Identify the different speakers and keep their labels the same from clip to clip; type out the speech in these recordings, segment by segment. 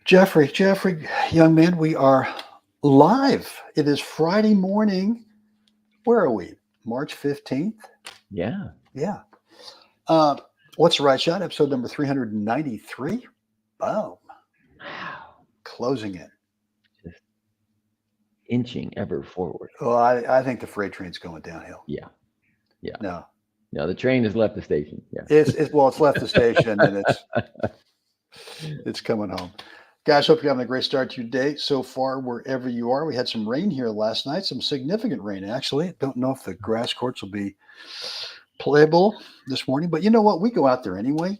Speaker 1: Jeffrey, young man, we are live. It is Friday morning. Where are we? March 15th?
Speaker 2: Yeah.
Speaker 1: Yeah. Uh, what's the right shot? Episode number 393. Boom.
Speaker 2: Wow.
Speaker 1: Closing in.
Speaker 2: Just inching ever forward.
Speaker 1: Well, I think the freight train's going downhill.
Speaker 2: Yeah. Yeah.
Speaker 1: No,
Speaker 2: No, the train has left the station.
Speaker 1: it's left the station and
Speaker 2: Yeah.
Speaker 1: it's coming home. Guys, hope you're having a great start to your day so far, wherever you are. We had some rain here last night, some significant rain, actually. Don't know if the grass courts will be playable this morning, but you know what? We go out there anyway,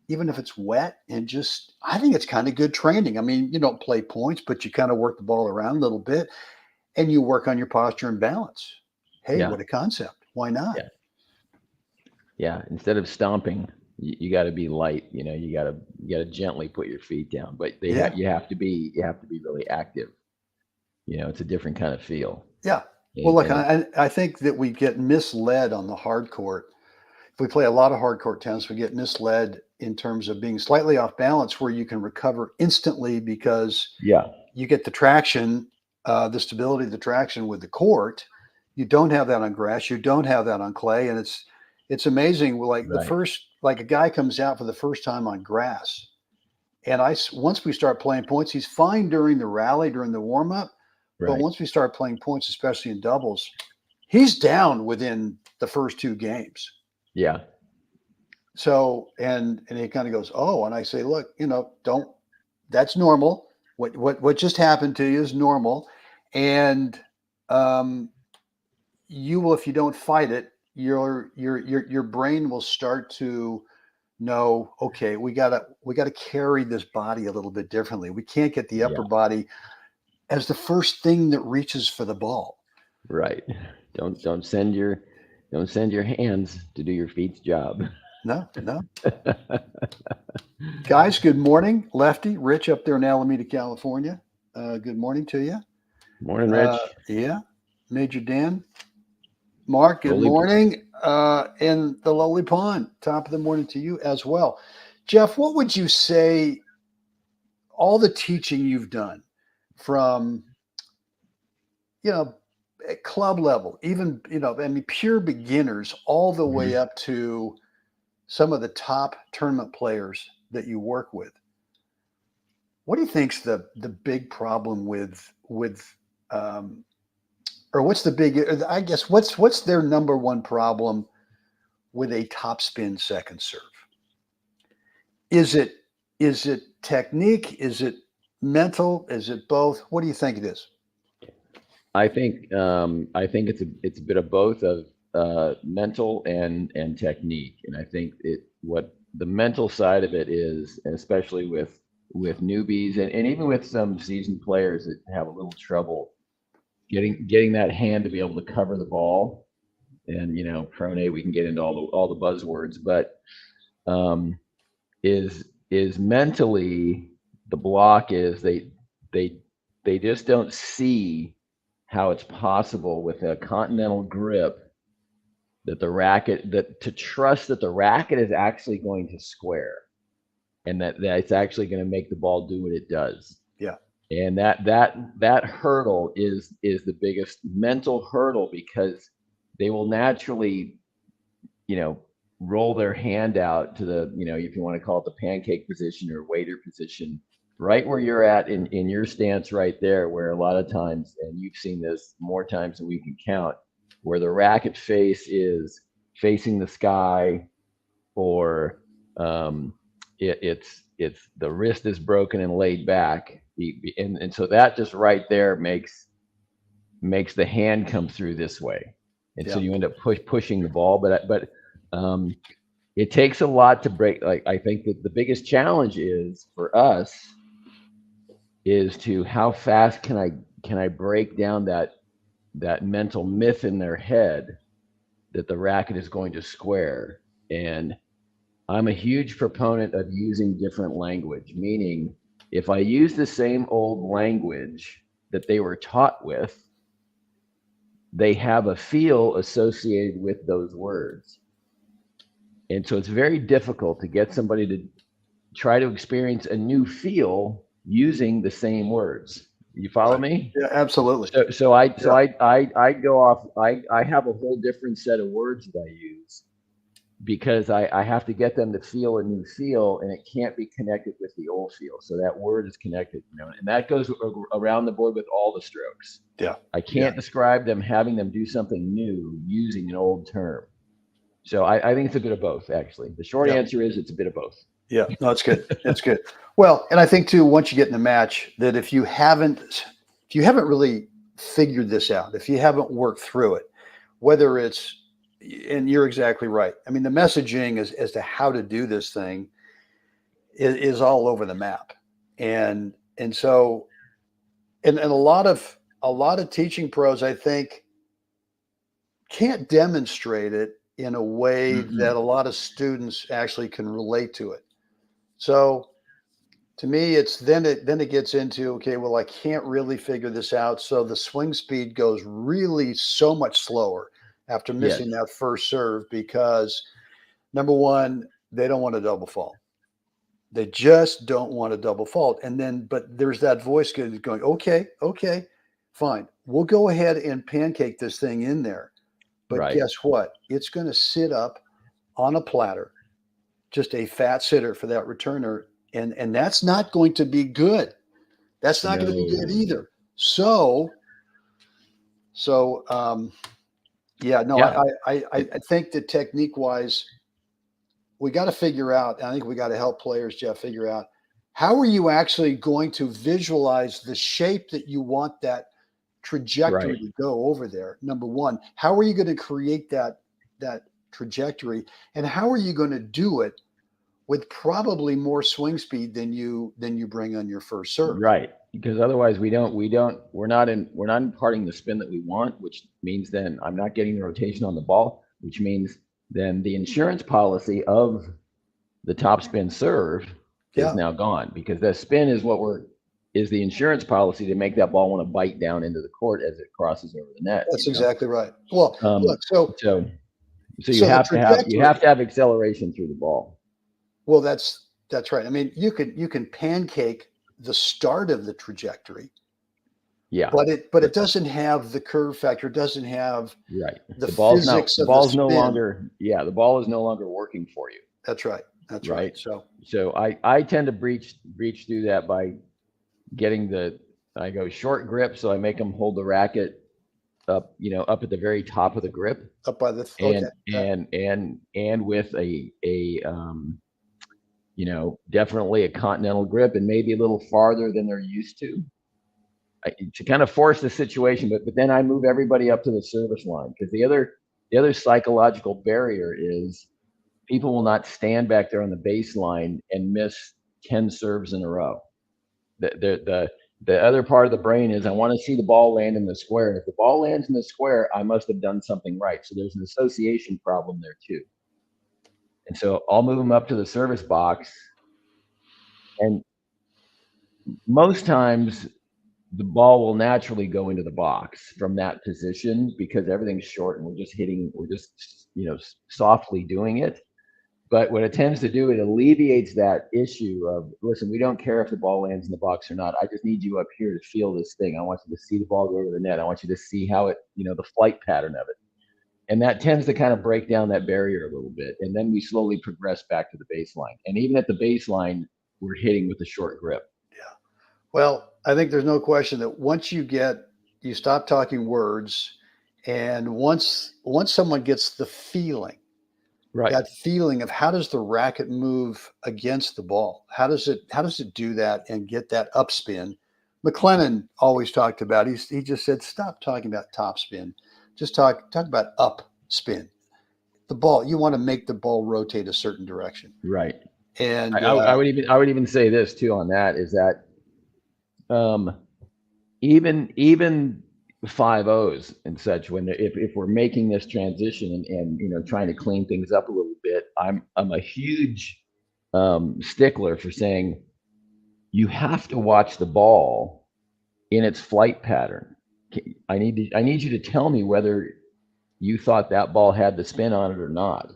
Speaker 1: even if it's wet, and just, I think it's kind of good training. I mean, you don't play points, but you kind of work the ball around a little bit and you work on your posture and balance. Hey,
Speaker 2: Yeah.
Speaker 1: what a concept. Why not?
Speaker 2: Yeah. Yeah. Instead of stomping, you got to be light. You got to gently put your feet down. But
Speaker 1: Yeah.
Speaker 2: you have to be really active. It's a different kind of feel.
Speaker 1: Yeah. Well, look,
Speaker 2: And
Speaker 1: I think that we get misled on the hard court. If we play a lot of hard court tennis, we get misled in terms of being slightly off balance where you can recover instantly because
Speaker 2: yeah.
Speaker 1: you get the traction, the stability of the traction with the court. You don't have that on grass. You don't have that on clay, and it's amazing. Like the
Speaker 2: Right.
Speaker 1: first, like a guy comes out for the first time on grass, and once we start playing points, he's fine during the rally, during the warm up, but
Speaker 2: Right.
Speaker 1: once we start playing points, especially in doubles, he's down within the first two games.
Speaker 2: Yeah.
Speaker 1: So and he kind of goes, oh, and I say, look, don't. That's normal. What just happened to you is normal, and um, you will, if you don't fight it, your brain will start to know, okay, we gotta carry this body a little bit differently. We can't get the upper
Speaker 2: Yeah.
Speaker 1: body as the first thing that reaches for the ball.
Speaker 2: Right. Don't send your hands to do your feet's job.
Speaker 1: No, no. Guys, good morning. Lefty, Rich up there in Alameda, California. Good morning to you.
Speaker 2: Morning, Rich.
Speaker 1: Yeah. Major Dan. Mark, good
Speaker 2: Roly.
Speaker 1: morning. In the lowly pond, top of the morning to you as well. Jeff, what would you say, all the teaching you've done from, at club level, even, I mean, pure beginners, all the way
Speaker 2: Mhm.
Speaker 1: up to some of the top tournament players that you work with? What do you think's the big problem with um, or what's the big? I guess what's their number one problem with a topspin second serve? Is it technique? Is it mental? Is it both? What do you think it is?
Speaker 2: I think it's a bit of both of mental and technique, and I think what the mental side of it is, and especially with newbies and even with some seasoned players that have a little trouble getting that hand to be able to cover the ball, and pronate. We can get into all the buzzwords, but um, is mentally the block is they they just don't see how it's possible with a continental grip that to trust that the racket is actually going to square, and that it's actually going to make the ball do what it does.
Speaker 1: Yeah,
Speaker 2: And that hurdle is the biggest mental hurdle, because they will naturally, you know, roll their hand out to the, if you want to call it the pancake position or waiter position, right where you're at in your stance right there, where a lot of times, and you've seen this more times than we can count, where the racket face is facing the sky, or it's the wrist is broken and laid back, and so that just right there makes the hand come through this way, and so
Speaker 1: yeah,
Speaker 2: you end up pushing the ball. But it takes a lot to break. Like, I think that the biggest challenge is for us is to how fast can I break down that mental myth in their head that the racket is going to square. And I'm a huge proponent of using different language, meaning if I use the same old language that they were taught with, they have a feel associated with those words. And so it's very difficult to get somebody to try to experience a new feel using the same words. You follow me?
Speaker 1: Yeah, absolutely.
Speaker 2: I go off. I have a whole different set of words that I use because I have to get them to feel a new feel, and it can't be connected with the old feel. So that word is connected, and that goes around the board with all the strokes.
Speaker 1: Yeah.
Speaker 2: I can't describe them having them do something new using an old term. So I think it's a bit of both, actually. The short answer is it's a bit of both.
Speaker 1: Yeah, no, it's good. It's good. Well, and I think too, once you get in the match, that if you haven't really figured this out, if you haven't worked through it, whether it's, and you're exactly right. I mean, the messaging as to how to do this thing is all over the map. And so, and a lot of teaching pros, I think, can't demonstrate it in a way that a lot of students actually can relate to it. So to me, it's then it gets into, okay, well, I can't really figure this out. So the swing speed goes really so much slower after missing that first serve because, number one, they don't want a double fault. They just don't want a double fault. And then, but there's that voice going, okay, fine. We'll go ahead and pancake this thing in there. But guess what? It's going to sit up on a platter, just a fat sitter for that returner. And that's not going to be good. That's not going to be good either. I think that technique wise, we got to figure out, I think we got to help players, Jeff, figure out how are you actually going to visualize the shape that you want that trajectory to go over there. Number one, how are you going to create that trajectory, and how are you going to do it with probably more swing speed than you bring on your first serve?
Speaker 2: Right, because otherwise we're not imparting the spin that we want, which means then I'm not getting the rotation on the ball, which means then the insurance policy of the topspin serve is now gone, because the spin is the insurance policy to make that ball want to bite down into the court as it crosses over the net.
Speaker 1: That's exactly right. Well, look,
Speaker 2: so you have to have acceleration through the ball.
Speaker 1: Well, that's right. I mean, you can pancake the start of the trajectory. Yeah. But it doesn't have the curve factor, doesn't have the physics of the spin.
Speaker 2: The ball is no longer working for you.
Speaker 1: That's right. That's right.
Speaker 2: So I tend to breach through that by getting I go short grip, so I make them hold the racket up at the very top of the grip,
Speaker 1: up by the
Speaker 2: and with definitely a continental grip, and maybe a little farther than they're used to kind of force the situation. But then I move everybody up to the service line, because the other psychological barrier is people will not stand back there on the baseline and miss 10 serves in a row. The other part of the brain is, I want to see the ball land in the square. And if the ball lands in the square, I must have done something right. So there's an association problem there too. And so I'll move them up to the service box. And most times the ball will naturally go into the box from that position, because everything's short and we're just softly doing it. But what it tends to do, it alleviates that issue of, listen, we don't care if the ball lands in the box or not. I just need you up here to feel this thing. I want you to see the ball go over the net. I want you to see how it, the flight pattern of it. And that tends to kind of break down that barrier a little bit. And then we slowly progress back to the baseline. And even at the baseline, we're hitting with a short grip.
Speaker 1: Yeah. Well, I think there's no question that once you stop talking words, and once someone gets the feeling, that feeling of how does the racket move against the ball? How does it do that and get that upspin? McLennan always talked about, he just said, stop talking about topspin. Just talk about upspin. The ball, you want to make the ball rotate a certain direction.
Speaker 2: Right.
Speaker 1: And
Speaker 2: I would even say this too on that, is that even 5-0s and such, if we're making this transition and trying to clean things up a little bit, I'm a huge stickler for saying you have to watch the ball in its flight pattern. I need you to tell me whether you thought that ball had the spin on it or not,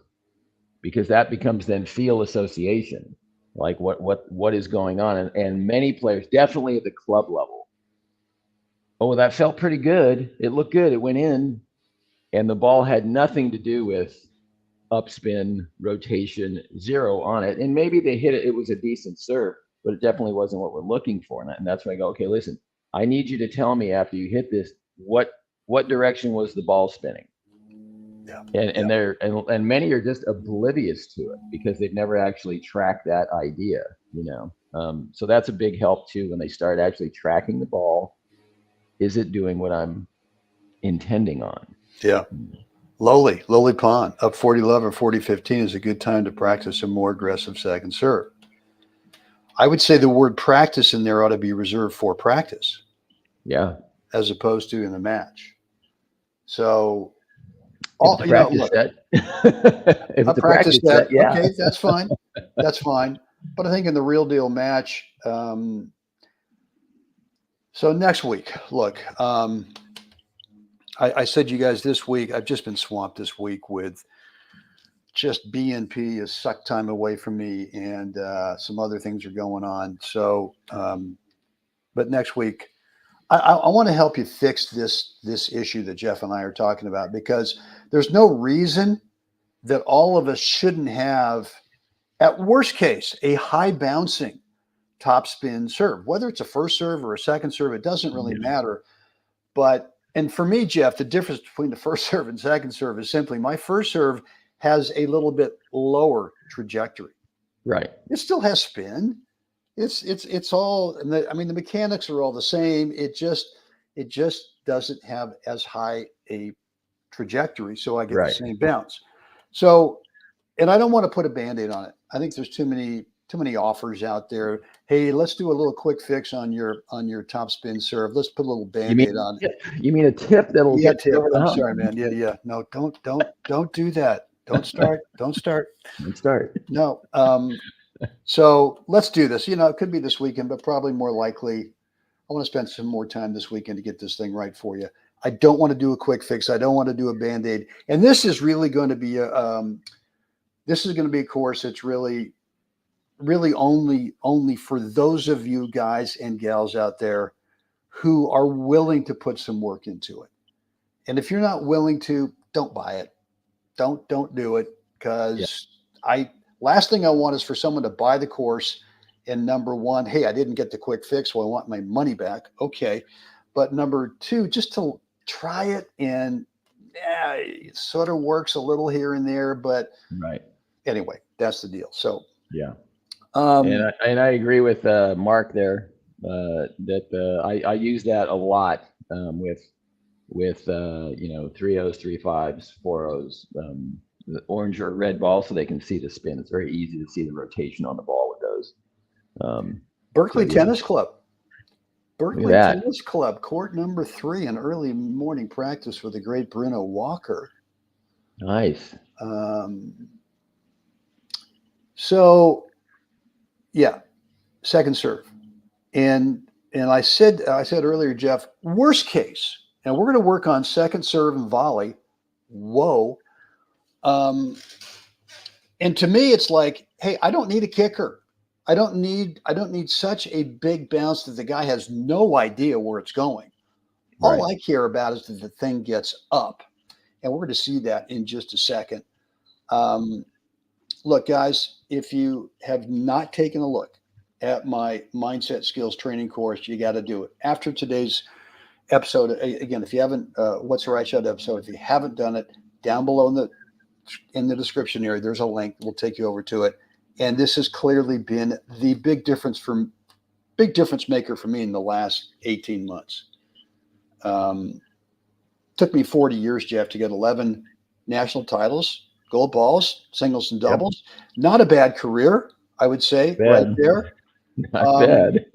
Speaker 2: because that becomes then feel association. like what is going on, and many players, definitely at the club level. Oh, that felt pretty good. It looked good. It went in, and the ball had nothing to do with upspin, rotation, zero on it. And maybe they hit it. It was a decent serve, but it definitely wasn't what we're looking for. And that's why I go, okay, listen, I need you to tell me after you hit this, what direction was the ball spinning?
Speaker 1: Yeah.
Speaker 2: And many are just oblivious to it because they've never actually tracked that idea, So that's a big help too when they start actually tracking the ball. Is it doing what I'm intending on?
Speaker 1: Yeah. Lowly Pond, up 40-11 or 40-15 is a good time to practice a more aggressive second serve. I would say the word practice in there ought to be reserved for practice.
Speaker 2: Yeah.
Speaker 1: As opposed to in the match. So,
Speaker 2: if practice set. If it's a practice set, yeah.
Speaker 1: Okay, that's fine. That's fine. But I think in the real deal match, so next week, look, I said you guys this week, I've just been swamped this week with just BNP has sucked time away from me and some other things are going on. So, but next week, I want to help you fix this issue that Jeff and I are talking about, because there's no reason that all of us shouldn't have, at worst case, a high bouncing topspin serve. Whether it's a first serve or a second serve, it doesn't really matter. But, and for me, Jeff, the difference between the first serve and second serve is simply my first serve has a little bit lower trajectory.
Speaker 2: Right.
Speaker 1: It still has spin. It's all, I mean, the mechanics are all the same. It just doesn't have as high a trajectory. So I get the same bounce. So, and I don't want to put a Band-Aid on it. I think there's too many offers out there. Hey, let's do a little quick fix on your topspin serve. Let's put a little Band-Aid on it.
Speaker 2: You mean a tip that'll get
Speaker 1: tip. I'm sorry, man. Yeah. No, don't do that. Don't start. Don't start. No. So let's do this. It could be this weekend, but probably more likely, I want to spend some more time this weekend to get this thing right for you. I don't want to do a quick fix. I don't want to do a Band-Aid. And this is really going to be a course that's really only for those of you guys and gals out there who are willing to put some work into it. And if you're not willing to, don't buy it. Don't do it, because last thing I want is for someone to buy the course and number one, hey, I didn't get the quick fix, well, I want my money back. Okay. But number two, just to try it, and it sort of works a little here and there, but anyway, that's the deal. So
Speaker 2: and I agree with Mark there, that I use that a lot with 3-0s, 3-5s, 4-0s, the orange or red ball, so they can see the spin. It's very easy to see the rotation on the ball with those.
Speaker 1: Berkeley Tennis Club. Berkeley Tennis Club, court number 3, an early morning practice with the great Bruno Walker.
Speaker 2: Nice.
Speaker 1: So, second serve, and I said earlier, Jeff, worst case, and we're going to work on second serve and volley. Whoa. And to me, it's like, hey, I don't need a kicker. I don't need such a big bounce that the guy has no idea where it's going. All I care about is that the thing gets up, and we're going to see that in just a second. Look, guys, if you have not taken a look at my mindset skills training course, you got to do it. After today's episode, again, if you haven't, What's the Right Shot episode, if you haven't done it, down below in the description area, there's a link. We'll take you over to it. And this has clearly been the big difference maker for me in the last 18 months. Took me 40 years, Jeff, to get 11 national titles, gold balls, singles and doubles. Not a bad career, I would say, right there.
Speaker 2: Not bad.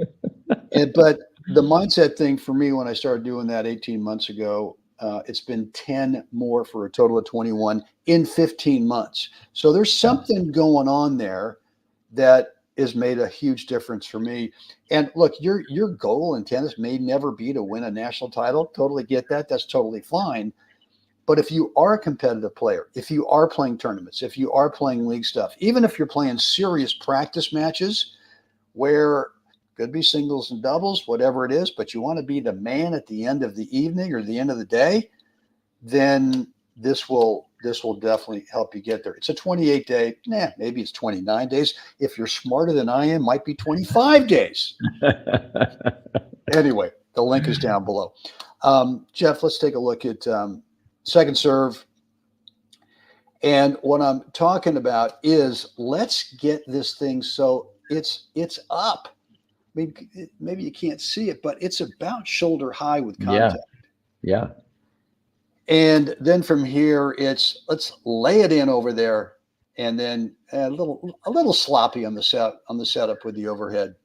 Speaker 1: But the mindset thing for me, when I started doing that 18 months ago, it's been 10 more for a total of 21 in 15 months. So there's something going on there that has made a huge difference for me. And look, your goal in tennis may never be to win a national title. Totally get that. That's totally fine. But if you are a competitive player, if you are playing tournaments, if you are playing league stuff, even if you're playing serious practice matches where could be singles and doubles, whatever it is, but you want to be the man at the end of the evening or the end of the day, then this will definitely help you get there. It's a 28-day, maybe it's 29 days. If you're smarter than I am, might be 25 days. Anyway, the link is down below. Jeff, let's take a look at second serve. And what I'm talking about is let's get this thing so it's up. I mean, maybe you can't see it, but it's about shoulder high with contact.
Speaker 2: Yeah.
Speaker 1: And then from here, let's lay it in over there, and then a little sloppy on the setup with the overhead.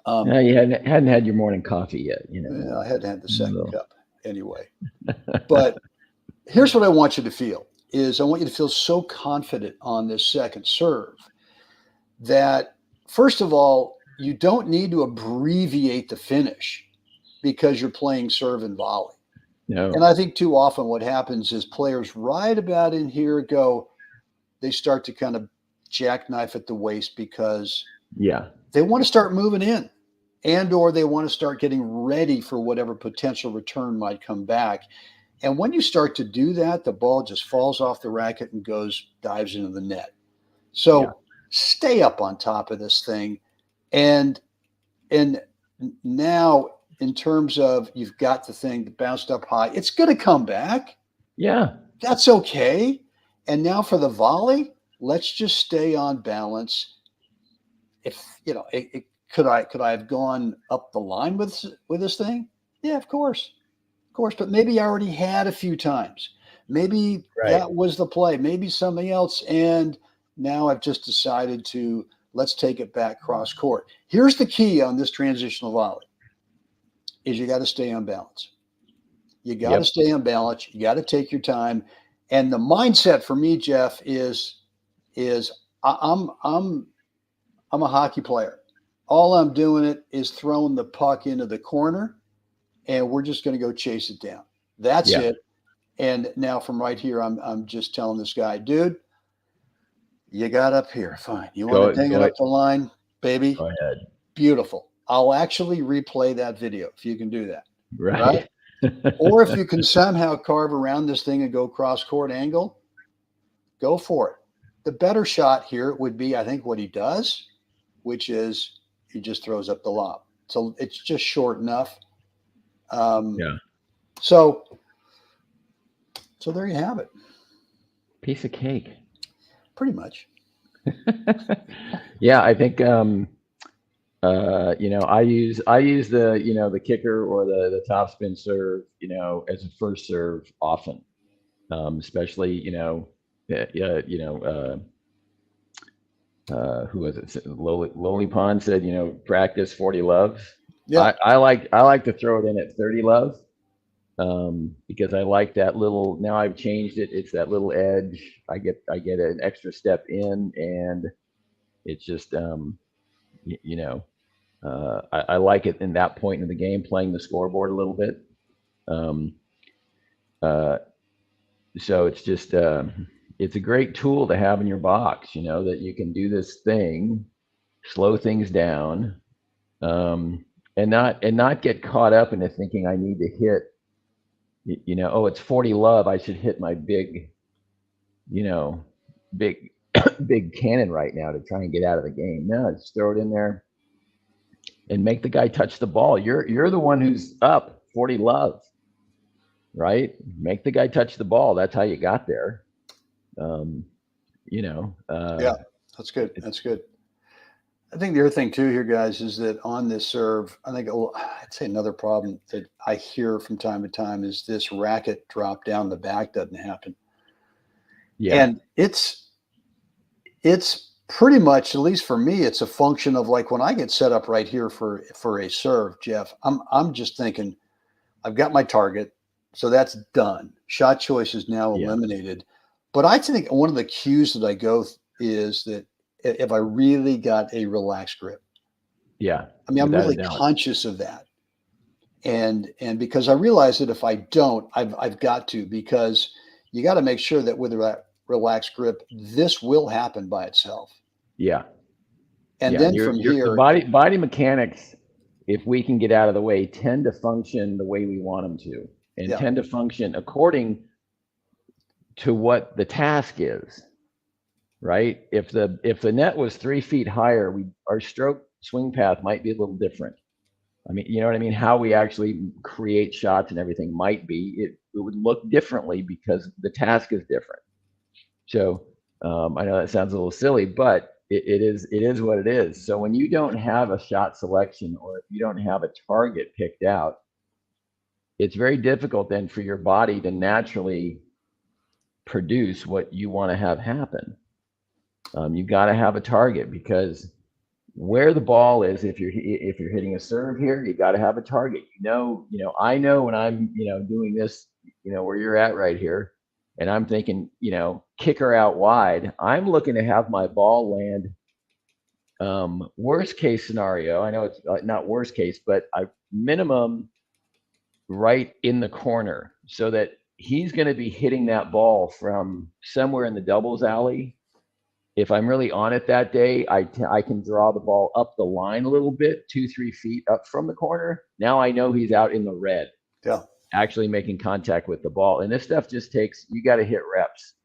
Speaker 2: You hadn't had your morning coffee yet,
Speaker 1: Yeah, I hadn't had the second cup anyway. But here's what I want you to feel: is I want you to feel so confident on this second serve that, first of all, you don't need to abbreviate the finish because you're playing serve and volley.
Speaker 2: No.
Speaker 1: And I think too often what happens is players right about in here they start to kind of jackknife at the waist because they want to start moving in, and or they want to start getting ready for whatever potential return might come back. And when you start to do that, the ball just falls off the racket and dives into the net. So stay up on top of this thing. And now, in terms of you've got the thing that bounced up high, it's going to come back.
Speaker 2: Yeah.
Speaker 1: That's okay. And now for the volley, let's just stay on balance. If, could I have gone up the line with this thing? Yeah, of course. Of course. But maybe I already had a few times. Maybe that was the play. Maybe something else. And now I've just decided let's take it back cross court. Here's the key on this transitional volley. Is you got to stay on balance. You got to stay on balance. You got to take your time. And the mindset for me, Jeff, is I'm a hockey player. All I'm doing is throwing the puck into the corner, and we're just going to go chase it down. That's it. And now from right here, I'm just telling this guy, dude, you got up here. Fine. You want to ding it up the line, baby?
Speaker 2: Go ahead.
Speaker 1: Beautiful. I'll actually replay that video if you can do that.
Speaker 2: Right?
Speaker 1: Or if you can somehow carve around this thing and go cross court angle, go for it. The better shot here would be, I think, what he does, which is he just throws up the lob. So it's just short enough. So there you have it.
Speaker 2: Piece of cake.
Speaker 1: Pretty much.
Speaker 2: Yeah, I think I use the the kicker or the topspin serve as a first serve often, especially who was it? Lowly Pond said practice 40 love. Yeah, I like to throw it in at 30 love, because I like that little. Now I've changed it. It's that little edge. I get an extra step in, and it's just I like it in that point in the game, playing the scoreboard a little bit. So it's just it's a great tool to have in your box, that you can do this thing, slow things down, and not get caught up into thinking I need to hit, it's 40 love, I should hit my big big cannon right now to try and get out of the game. No, just throw it in there and make the guy touch the ball. You're the one who's up 40 love, right? Make the guy touch the ball. That's how you got there.
Speaker 1: Yeah, that's good. That's good. I think the other thing too here, guys, is that on this serve, I think I'd say another problem that I hear from time to time is this racket drop down the back doesn't happen. Yeah. And it's pretty much, at least for me, it's a function of like when I get set up right here for a serve, Jeff, I'm just thinking I've got my target, so that's done. Shot choice is now eliminated. But I think one of the cues that I go is that if I really got a relaxed grip. Yeah. I mean, I'm really conscious of that. And because I realize that if I don't, I've got to, because you got to make sure that with a relaxed grip, this will happen by itself.
Speaker 2: Yeah.
Speaker 1: And
Speaker 2: Yeah.
Speaker 1: then from
Speaker 2: The
Speaker 1: here,
Speaker 2: body mechanics, if we can get out of the way, tend to function the way we want them to, and
Speaker 1: yeah,
Speaker 2: tend to function according to what the task is. Right? If the net was 3 feet higher, our stroke swing path might be a little different. I mean, you know what I mean? How we actually create shots and everything might be, it would look differently because the task is different. So I know that sounds a little silly, but it is what it is. So when you don't have a shot selection, or if you don't have a target picked out, it's very difficult then for your body to naturally produce what you want to have happen. You've got to have a target, because where the ball is, if you're hitting a serve here, you got to have a target. I know when I'm doing this, where you're at right here, and I'm thinking, kicker out wide, I'm looking to have my ball land. Worst case scenario, I know it's not worst case, but minimum right in the corner, so that he's going to be hitting that ball from somewhere in the doubles alley. If I'm really on it that day, I can draw the ball up the line a little bit, 2-3 feet up from the corner. Now I know he's out in the red, actually making contact with the ball. And this stuff just takes, you got to hit reps.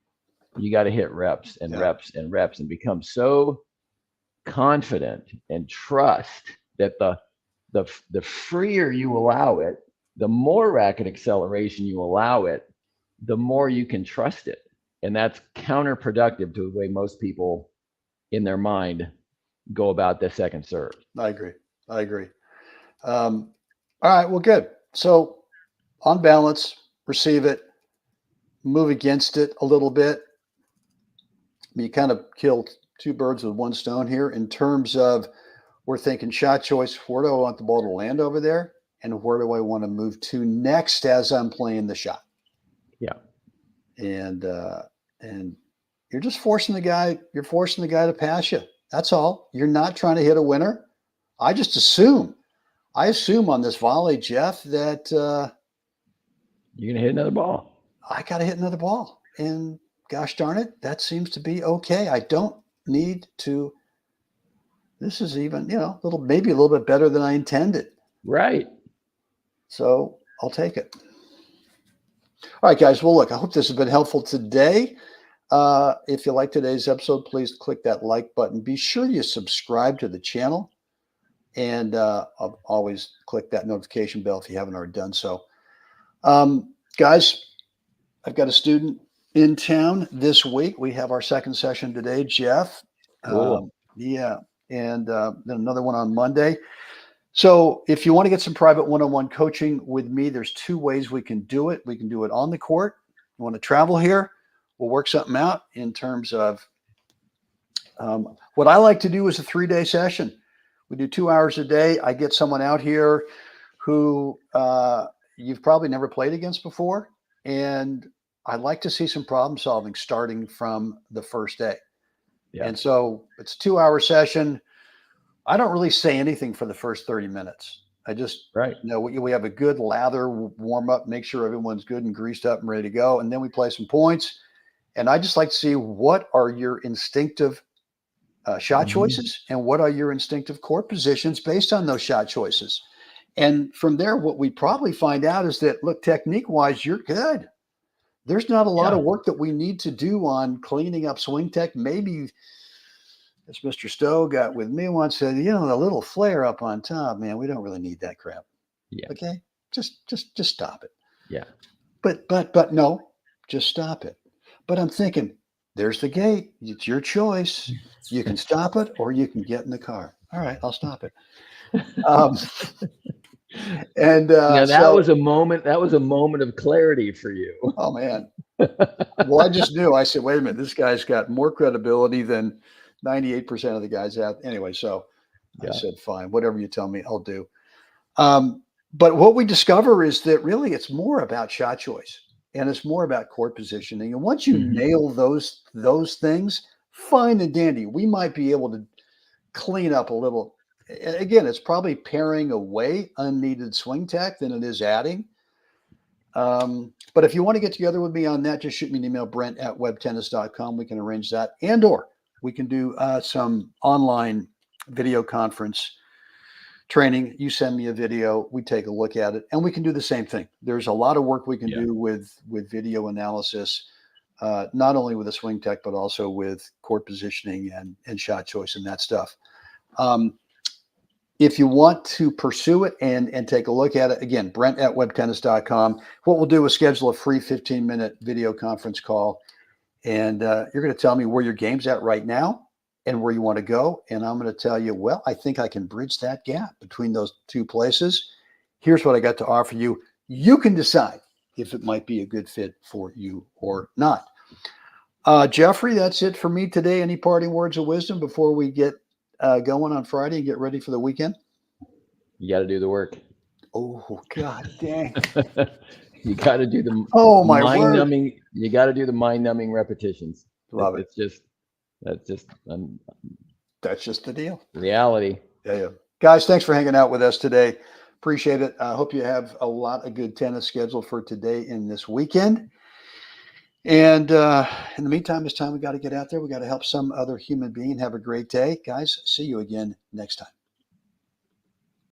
Speaker 2: You got to hit reps and reps and reps, and become so confident and trust that the freer you allow it, the more racket acceleration you allow it, the more you can trust it. And that's counterproductive to the way most people in their mind go about the second serve.
Speaker 1: I agree. All right, well, good. So on balance, receive it, move against it a little bit. You kind of killed two birds with one stone here in terms of, we're thinking shot choice. Where do I want the ball to land over there? And where do I want to move to next as I'm playing the shot?
Speaker 2: Yeah.
Speaker 1: And you're just forcing the guy to pass you. That's all. You're not trying to hit a winner. I assume on this volley, Jeff, that
Speaker 2: you're gonna hit another ball.
Speaker 1: I gotta hit another ball. And gosh darn it, that seems to be okay. I don't need to. This is even, maybe a little bit better than I intended.
Speaker 2: Right.
Speaker 1: So I'll take it. All right, guys. Well, look, I hope this has been helpful today. If you like today's episode, please click that like button. Be sure you subscribe to the channel, and I'll always click that notification bell if you haven't already done so. Guys, I've got a student in town this week. We have our second session today, Jeff.
Speaker 2: Cool.
Speaker 1: And then another one on Monday. So if you want to get some private one-on-one coaching with me, there's two ways we can do it. We can do it on the court. You want to travel here? We'll work something out in terms of what I like to do is a 3-day session. We do 2 hours a day. I get someone out here who you've probably never played against before. And I'd like to see some problem solving starting from the first day. Yeah. And so it's a 2-hour session. I don't really say anything for the first 30 minutes. I just, we have a good lather warm up, make sure everyone's good and greased up and ready to go. And then we play some points. And I just like to see, what are your instinctive shot choices, and what are your instinctive court positions based on those shot choices. And from there, what we probably find out is that, look, technique wise, you're good. There's not a lot of work that we need to do on cleaning up swing tech. Maybe, as Mr. Stowe got with me once, said, the little flare up on top, man, we don't really need that crap. Yeah. Okay. Just stop it.
Speaker 2: Yeah.
Speaker 1: But no, just stop it. But I'm thinking, there's the gate. It's your choice. You can stop it, or you can get in the car. All right, I'll stop it. And
Speaker 2: that was a moment. That was a moment of clarity for you.
Speaker 1: Oh man. Well, I just knew. I said, wait a minute, this guy's got more credibility than 98% of the guys out. Anyway, so I said, fine, whatever you tell me, I'll do. But what we discover is that really it's more about shot choice, and it's more about court positioning. And once you nail those things, fine and dandy, we might be able to clean up a little again, it's probably paring away unneeded swing tech than it is adding. But if you want to get together with me on that, just shoot me an email, brent@webtennis.com. We can arrange that. And or we can do some online video conference training. You send me a video, we take a look at it, and we can do the same thing. There's a lot of work we can do with video analysis, not only with the swing tech, but also with court positioning and shot choice and that stuff. If you want to pursue it and take a look at it, again, brent@webtennis.com. What we'll do is schedule a free 15-minute video conference call, and you're going to tell me where your game's at right now and where you want to go. And I'm going to tell you, well, I think I can bridge that gap between those two places. Here's what I got to offer you. You can decide if it might be a good fit for you or not. Jeffrey, that's it for me today. Any parting words of wisdom before we get going on Friday and get ready for the weekend?
Speaker 2: You got to do the work.
Speaker 1: Oh, God dang.
Speaker 2: You got to do the
Speaker 1: my
Speaker 2: mind-numbing. You got to do the mind-numbing repetitions.
Speaker 1: Love it.
Speaker 2: That's
Speaker 1: just the deal.
Speaker 2: Reality.
Speaker 1: Yeah. Guys, thanks for hanging out with us today. Appreciate it. I hope you have a lot of good tennis scheduled for today and this weekend. And in the meantime, it's time we got to get out there. We got to help some other human being have a great day. Guys, see you again next time.